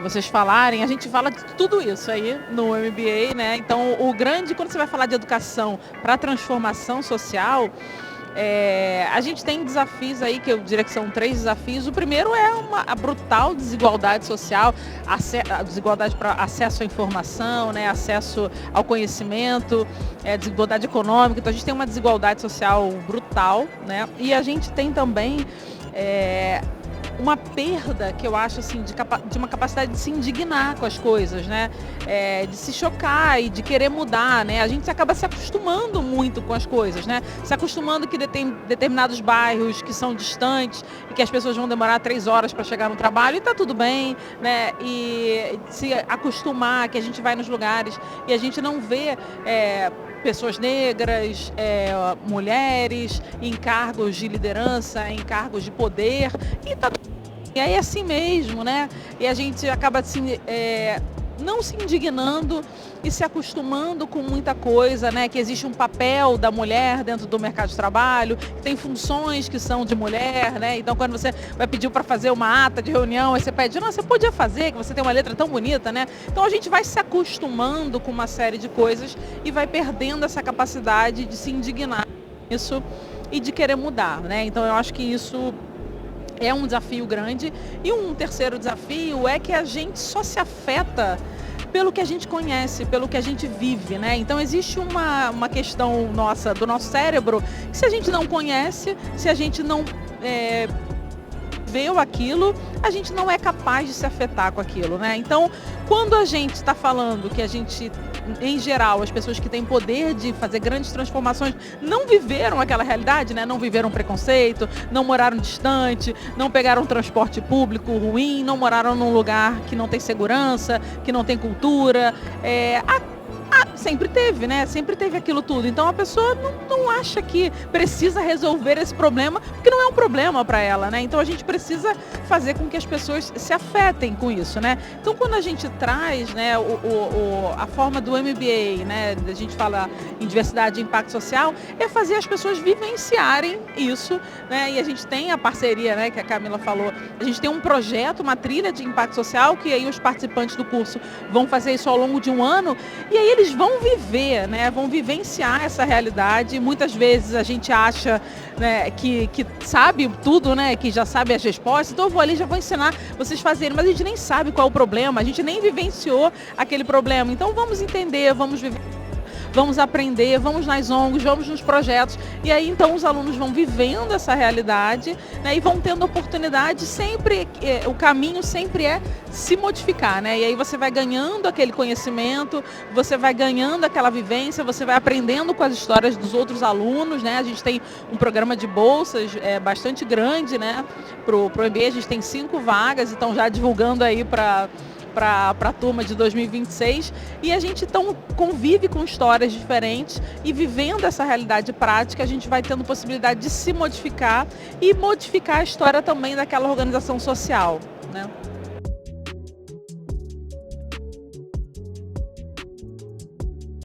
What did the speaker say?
vocês falarem, a gente fala de tudo isso aí no MBA, né? Então, quando você vai falar de educação para transformação social, a gente tem desafios aí, que eu diria que são 3 desafios. O primeiro é a brutal desigualdade social, a desigualdade para acesso à informação, né, acesso ao conhecimento, desigualdade econômica. Então a gente tem uma desigualdade social brutal, né? E a gente tem também uma perda, que eu acho assim, de uma capacidade de se indignar com as coisas, né? De se chocar e de querer mudar, né? A gente acaba se acostumando muito com as coisas, né? Se acostumando que tem determinados bairros que são distantes e que as pessoas vão demorar 3 horas para chegar no trabalho e tá tudo bem, né? E se acostumar que a gente vai nos lugares e a gente não vê pessoas negras, mulheres em cargos de liderança, em cargos de poder, e aí é assim mesmo, né? E a gente acaba assim, não se indignando e se acostumando com muita coisa, né? Que existe um papel da mulher dentro do mercado de trabalho, tem funções que são de mulher, né? Então quando você vai pedir para fazer uma ata de reunião, aí você pede, não, você podia fazer, que você tem uma letra tão bonita, né? Então a gente vai se acostumando com uma série de coisas e vai perdendo essa capacidade de se indignar com isso e de querer mudar, né? Então eu acho que isso é um desafio grande. E um terceiro desafio é que a gente só se afeta pelo que a gente conhece, pelo que a gente vive, né? Então existe uma questão nossa, do nosso cérebro, que se a gente não conhece, se a gente não viveu aquilo, a gente não é capaz de se afetar com aquilo, né? Então, quando a gente está falando que a gente, em geral, as pessoas que têm poder de fazer grandes transformações não viveram aquela realidade, né? Não viveram preconceito, não moraram distante, não pegaram um transporte público ruim, não moraram num lugar que não tem segurança, que não tem cultura. Sempre teve, né? Sempre teve aquilo tudo. Então a pessoa não acha que precisa resolver esse problema, porque não é um problema para ela, né? Então a gente precisa fazer com que as pessoas se afetem com isso, né? Então quando a gente traz, né, a forma do MBA, né, a gente fala em diversidade e impacto social, é fazer as pessoas vivenciarem isso, né? E a gente tem a parceria, né, que a Camila falou, a gente tem um projeto, uma trilha de impacto social, que aí os participantes do curso vão fazer isso ao longo de um ano, e aí eles vão viver, né? Vão vivenciar essa realidade. Muitas vezes a gente acha, né, que sabe tudo, né? Que já sabe as respostas. Então eu vou ali e já vou ensinar vocês fazerem. Mas a gente nem sabe qual é o problema. A gente nem vivenciou aquele problema. Então vamos entender, vamos viver. Vamos aprender, vamos nas ONGs, vamos nos projetos. E aí, então, os alunos vão vivendo essa realidade, né, e vão tendo oportunidade sempre, o caminho sempre é se modificar, né? E aí você vai ganhando aquele conhecimento, você vai ganhando aquela vivência, você vai aprendendo com as histórias dos outros alunos, né? A gente tem um programa de bolsas bastante grande, né? Pro MBA, a gente tem 5 vagas, então já divulgando aí para a turma de 2026, e a gente então convive com histórias diferentes e vivendo essa realidade prática, a gente vai tendo possibilidade de se modificar e modificar a história também daquela organização social, né?